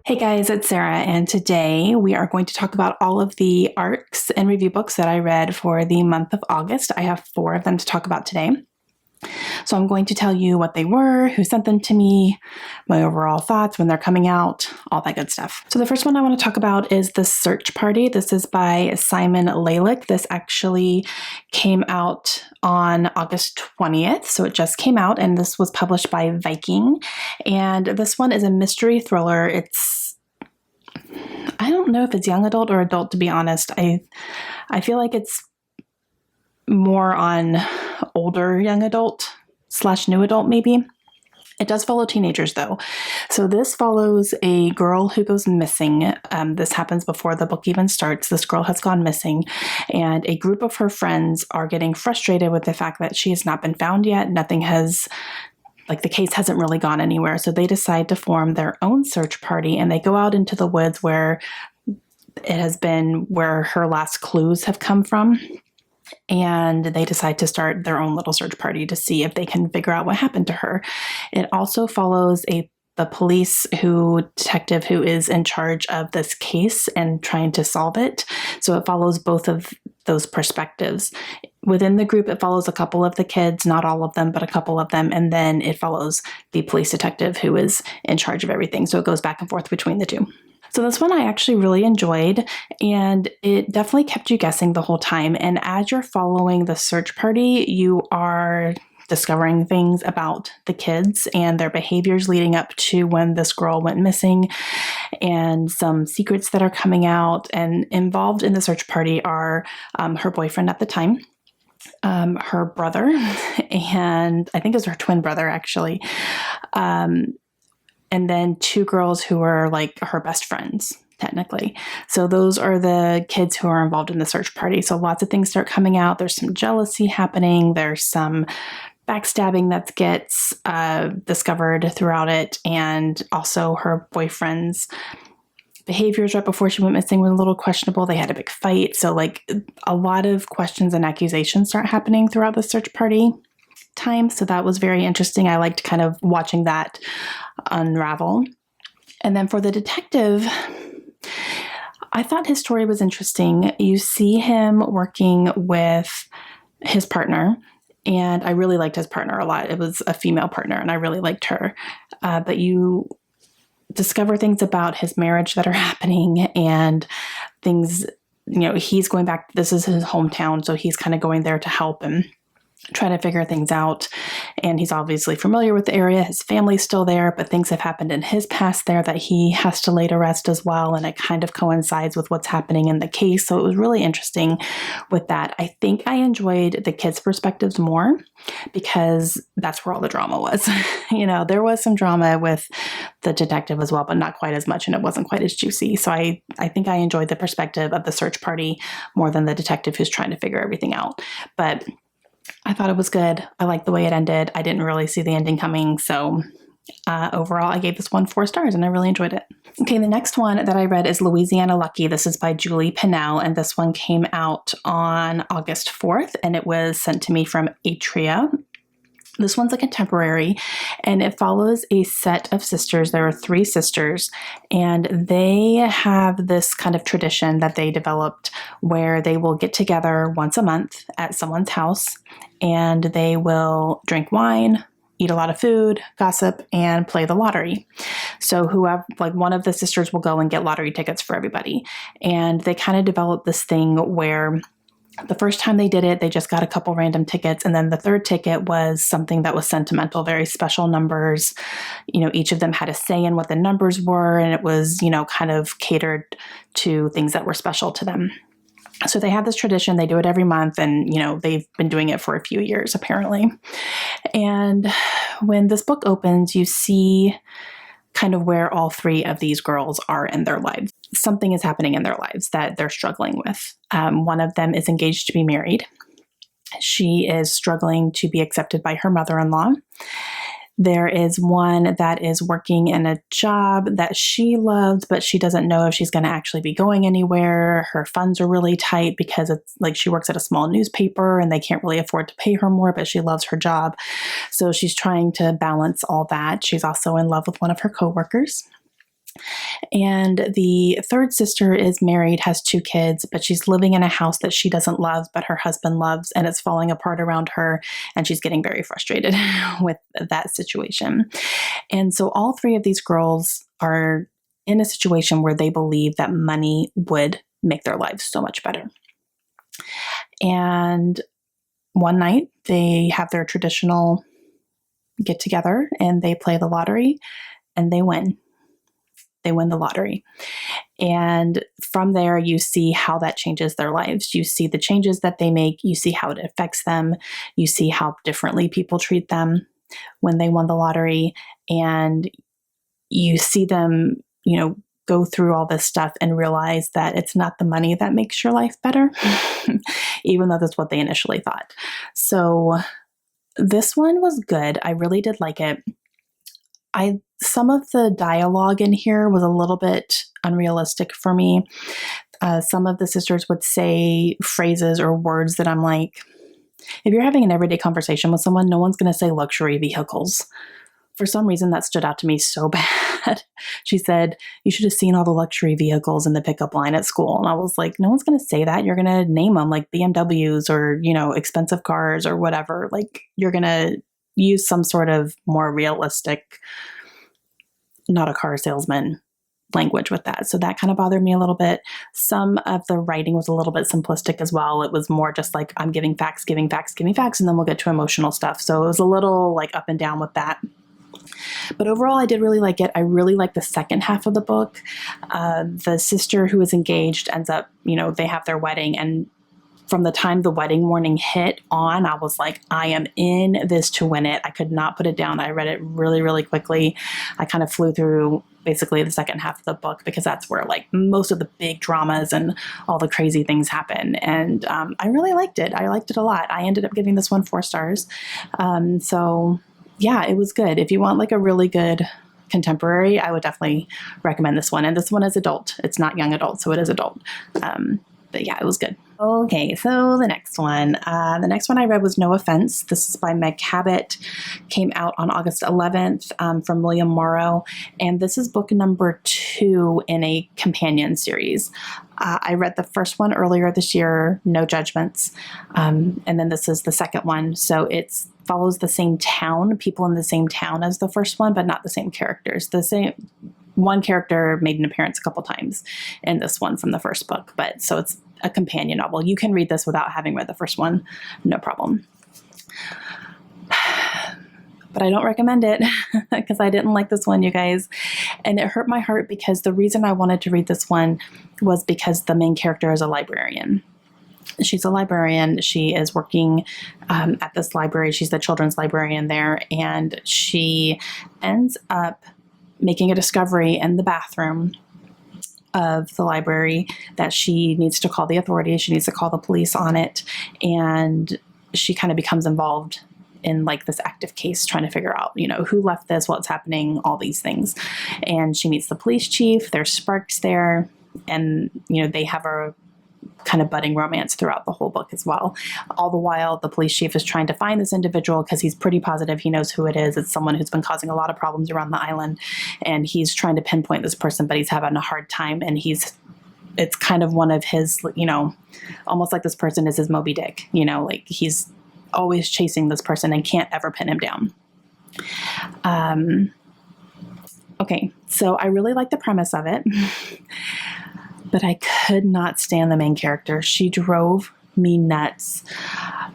Hey guys, it's Sarah, and today we are going to talk about all of the ARCs and review books that I read for the month of August. I have 4 of them to talk about today. So I'm going to tell you what they were, who sent them to me, my overall thoughts, when they're coming out, all that good stuff. So the first one I want to talk about is The Search Party. This is by Simon Lelic. This actually came out on August 20th, so it just came out, and this was published by Viking. And this one is a mystery thriller. I don't know if it's young adult or adult, to be honest. I feel like it's more on older young adult / new adult, maybe. It does follow teenagers, though. So this follows a girl who goes missing. This happens before the book even starts. This girl has gone missing, and a group of her friends are getting frustrated with the fact that she has not been found yet. The case hasn't really gone anywhere. So they decide to form their own search party, and they go out into the woods where it has been where her last clues have come from. And they decide to start their own little search party to see if they can figure out what happened to her. It also follows the police detective who is in charge of this case and trying to solve it. So it follows both of those perspectives. Within the group, it follows a couple of the kids, not all of them, but a couple of them. And then it follows the police detective who is in charge of everything. So it goes back and forth between the two. So this one I actually really enjoyed, and it definitely kept you guessing the whole time. And as you're following the search party, you are discovering things about the kids and their behaviors leading up to when this girl went missing, and some secrets that are coming out. And involved in the search party are her boyfriend at the time, her brother, and I think it was her twin brother, actually. And then 2 girls who are like her best friends, technically. So those are the kids who are involved in the search party. So lots of things start coming out. There's some jealousy happening. There's some backstabbing that gets discovered throughout it. And also her boyfriend's behaviors right before she went missing were a little questionable. They had a big fight. So a lot of questions and accusations start happening throughout the search party time. So that was very interesting. I liked kind of watching that unravel. And then for the detective, I thought his story was interesting. You see him working with his partner, and I really liked his partner a lot. It was a female partner, and I really liked her. But you discover things about his marriage that are happening, and things, he's going back. This is his hometown, so he's kind of going there to help and try to figure things out. And he's obviously familiar with the area. His family's still there, but things have happened in his past there that he has to lay to rest as well. And it kind of coincides with what's happening in the case. So it was really interesting with that. I think I enjoyed the kids' perspectives more because that's where all the drama was. There was some drama with the detective as well, but not quite as much. And it wasn't quite as juicy. So I think I enjoyed the perspective of the search party more than the detective who's trying to figure everything out. But I thought it was good. I liked the way it ended. I didn't really see the ending coming. So overall, I gave this one 4 stars and I really enjoyed it. Okay, the next one that I read is Louisiana Lucky. This is by Julie Penell, and this one came out on August 4th, and it was sent to me from Atria. This one's a contemporary, and it follows a set of sisters. There are 3 sisters, and they have this kind of tradition that they developed where they will get together once a month at someone's house, and they will drink wine, eat a lot of food, gossip, and play the lottery. So one of the sisters will go and get lottery tickets for everybody. And they kind of developed this thing where the first time they did it, they just got a couple random tickets. And then the 3rd ticket was something that was sentimental, very special numbers. Each of them had a say in what the numbers were. And it was, kind of catered to things that were special to them. So they have this tradition. They do it every month. And, they've been doing it for a few years, apparently. And when this book opens, you see kind of where all 3 of these girls are in their lives. Something is happening in their lives that they're struggling with. One of them is engaged to be married. She is struggling to be accepted by her mother-in-law. There is one that is working in a job that she loves, but she doesn't know if she's going to actually be going anywhere. Her funds are really tight because it's like she works at a small newspaper and they can't really afford to pay her more, but she loves her job. So she's trying to balance all that. She's also in love with one of her coworkers. And the third sister is married, has 2 kids, but she's living in a house that she doesn't love, but her husband loves, and it's falling apart around her. And she's getting very frustrated with that situation. And so all 3 of these girls are in a situation where they believe that money would make their lives so much better. And one night they have their traditional get together and they play the lottery and they win. They win the lottery. And from there, you see how that changes their lives. You see the changes that they make. You see how it affects them. You see how differently people treat them when they won the lottery. And you see them, go through all this stuff and realize that it's not the money that makes your life better, even though that's what they initially thought. So this one was good. I really did like it. Some of the dialogue in here was a little bit unrealistic for me. Some of the sisters would say phrases or words that I'm like, if you're having an everyday conversation with someone, no one's going to say luxury vehicles. For some reason, that stood out to me so bad. She said, you should have seen all the luxury vehicles in the pickup line at school. And I was like, no one's going to say that. You're going to name them like BMWs or, expensive cars or whatever. Like you're going to use some sort of more realistic, not a car salesman language with that. So that kind of bothered me a little bit. Some of the writing was a little bit simplistic as well. It was more just like, I'm giving facts, and then we'll get to emotional stuff. So it was a little like up and down with that. But overall, I did really like it. I really like the second half of the book. The sister who is engaged ends up, they have their wedding, and from the time the wedding morning hit on, I was like, I am in this to win it. I could not put it down. I read it really, really quickly. I kind of flew through basically the second half of the book because that's where like most of the big dramas and all the crazy things happen. And I really liked it. I liked it a lot. I ended up giving this one 4 stars. So yeah, it was good. If you want like a really good contemporary, I would definitely recommend this one. And this one is adult. It's not young adult, so it is adult. But yeah, it was good. Okay, so the next one. The next one I read was No Offense. This is by Meg Cabot. Came out on August 11th from William Morrow. And this is book number 2 in a companion series. I read the first one earlier this year, No Judgments. And then this is the second one. So it follows the same town, people in the same town as the first one, but not the same characters. One character made an appearance a couple times in this one from the first book, but so it's a companion novel. You can read this without having read the first one, no problem. But I don't recommend it because I didn't like this one, you guys. And it hurt my heart because the reason I wanted to read this one was because the main character is a librarian. She's a librarian. She is working at this library. She's the children's librarian there, and she ends up making a discovery in the bathroom of the library that she needs to call the authorities. She needs to call the police on it. And she kind of becomes involved in like this active case, trying to figure out, who left this, what's happening, all these things. And she meets the police chief. There's sparks there. And, they have a kind of budding romance throughout the whole book as well. All the while, the police chief is trying to find this individual because he's pretty positive he knows who it is. It's someone who's been causing a lot of problems around the island, and he's trying to pinpoint this person, but he's having a hard time. And it's kind of one of his, almost like this person is his Moby Dick, like he's always chasing this person and can't ever pin him down. Okay, so I really like the premise of it. But I could not stand the main character. She drove me nuts.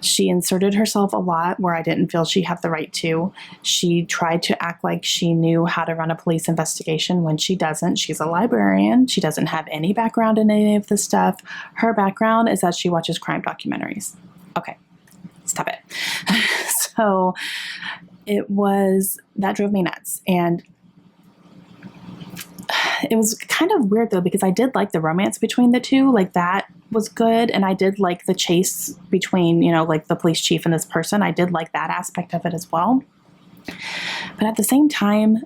She inserted herself a lot where I didn't feel she had the right to. She tried to act like she knew how to run a police investigation when she doesn't. She's a librarian. She doesn't have any background in any of this stuff. Her background is that she watches crime documentaries. Okay, stop it. So that drove me nuts. And it was kind of weird though, because I did like the romance between the two, like that was good. And I did like the chase between, like the police chief and this person. I did like that aspect of it as well. But at the same time,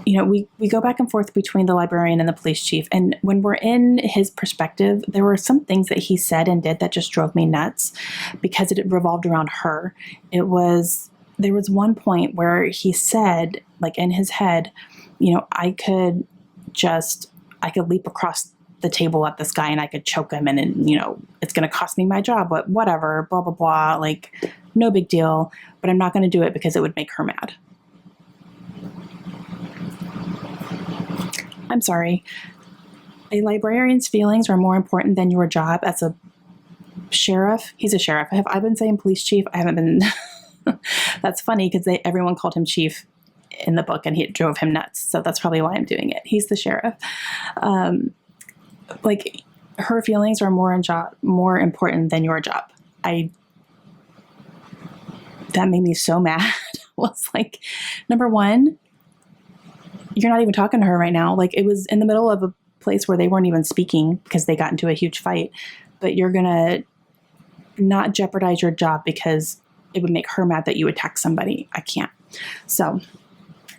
we go back and forth between the librarian and the police chief. And when we're in his perspective, there were some things that he said and did that just drove me nuts because it revolved around her. It was there was one point where he said, like in his head, I could leap across the table at this guy and I could choke him and it's going to cost me my job, but whatever, blah, blah, blah. Like, no big deal, but I'm not going to do it because it would make her mad. I'm sorry. A librarian's feelings are more important than your job as a sheriff. He's a sheriff. Have I been saying police chief? I haven't been. That's funny because everyone called him chief in the book and it drove him nuts. So that's probably why I'm doing it. He's the sheriff. Like, her feelings are more important than your job. That made me so mad. Was like, number one, you're not even talking to her right now. Like, it was in the middle of a place where they weren't even speaking because they got into a huge fight, but you're going to not jeopardize your job because it would make her mad that you attack somebody. I can't. So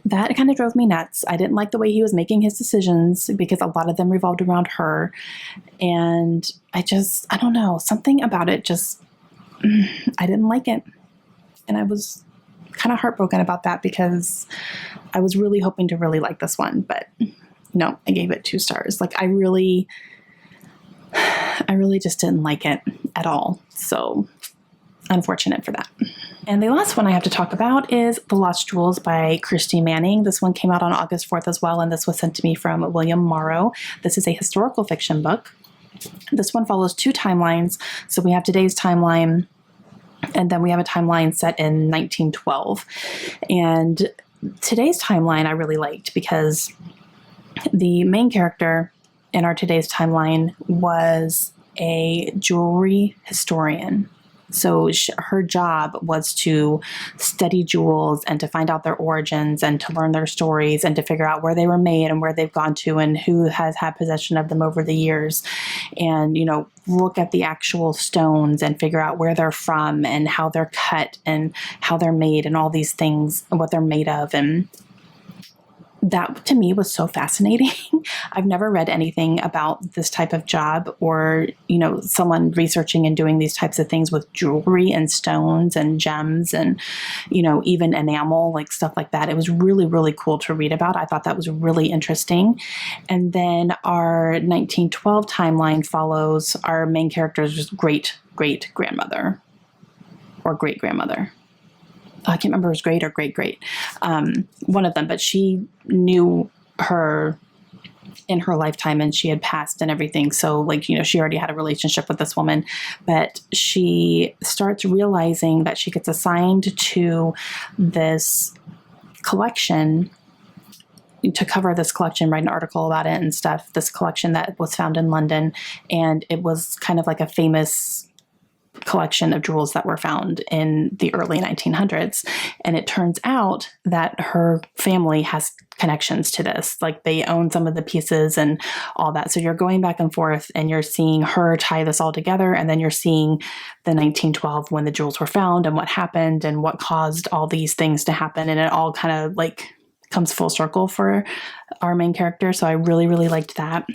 that kind of drove me nuts. I didn't like the way he was making his decisions because a lot of them revolved around her. And I don't know, something about it I didn't like it. And I was kind of heartbroken about that because I was really hoping to really like this one, but no, I gave it 2 stars. Like, I really just didn't like it at all. So unfortunate for that. And the last one I have to talk about is The Lost Jewels by Kirsty Manning. This one came out on August 4th as well, and this was sent to me from William Morrow. This is a historical fiction book. This one follows 2 timelines. So we have today's timeline, and then we have a timeline set in 1912. And today's timeline I really liked because the main character in our today's timeline was a jewelry historian. So her job was to study jewels and to find out their origins and to learn their stories and to figure out where they were made and where they've gone to and who has had possession of them over the years. And, look at the actual stones and figure out where they're from and how they're cut and how they're made and all these things and what they're made of. And that to me was so fascinating. I've never read anything about this type of job or, someone researching and doing these types of things with jewelry and stones and gems and, even enamel, like stuff like that. It was really, really cool to read about. I thought that was really interesting. And then our 1912 timeline follows our main character's great-great-grandmother or great-grandmother. I can't remember if it was great or great. One of them, but she knew her in her lifetime and she had passed and everything. So she already had a relationship with this woman, but she starts realizing that she gets assigned to this collection to cover this collection, write an article about it and stuff, this collection that was found in London. And it was kind of like a famous collection of jewels that were found in the early 1900s. And it turns out that her family has connections to this. Like, they own some of the pieces and all that. So you're going back and forth and you're seeing her tie this all together. And then you're seeing the 1912 when the jewels were found and what happened and what caused all these things to happen. And it all kind of comes full circle for our main character. So I really, really liked that.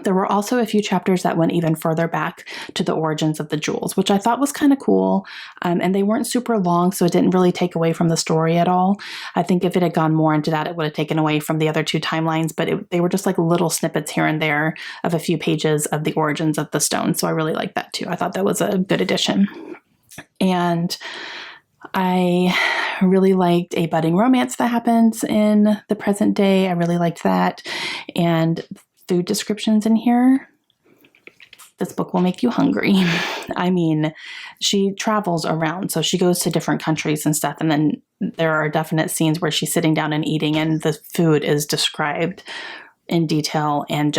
There were also a few chapters that went even further back to the origins of the jewels, which I thought was kind of cool. And they weren't super long, so it didn't really take away from the story at all. I think if it had gone more into that, it would have taken away from the other 2 timelines, but they were just like little snippets here and there of a few pages of the origins of the stone. So I really liked that too. I thought that was a good addition. And I really liked a budding romance that happens in the present day. I really liked that. And food descriptions in here. This book will make you hungry. I mean, she travels around, so she goes to different countries and stuff. And then there are definite scenes where she's sitting down and eating and the food is described in detail and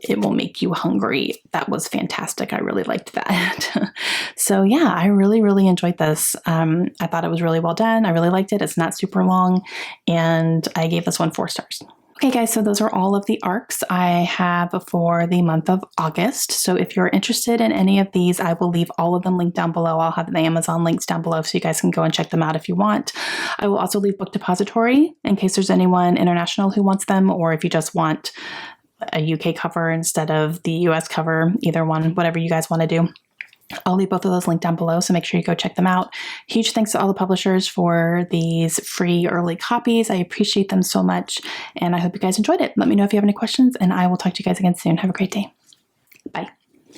it will make you hungry. That was fantastic. I really liked that. So yeah, I really, really enjoyed this. I thought it was really well done. I really liked it. It's not super long and I gave this one 4 stars. Okay, guys, so those are all of the arcs I have for the month of August. So if you're interested in any of these, I will leave all of them linked down below. I'll have the Amazon links down below so you guys can go and check them out if you want. I will also leave Book Depository in case there's anyone international who wants them, or if you just want a UK cover instead of the US cover, either one, whatever you guys want to do. I'll leave both of those linked down below, so make sure you go check them out. Huge thanks to all the publishers for these free early copies. I appreciate them so much, and I hope you guys enjoyed it. Let me know if you have any questions, and I will talk to you guys again soon. Have a great day.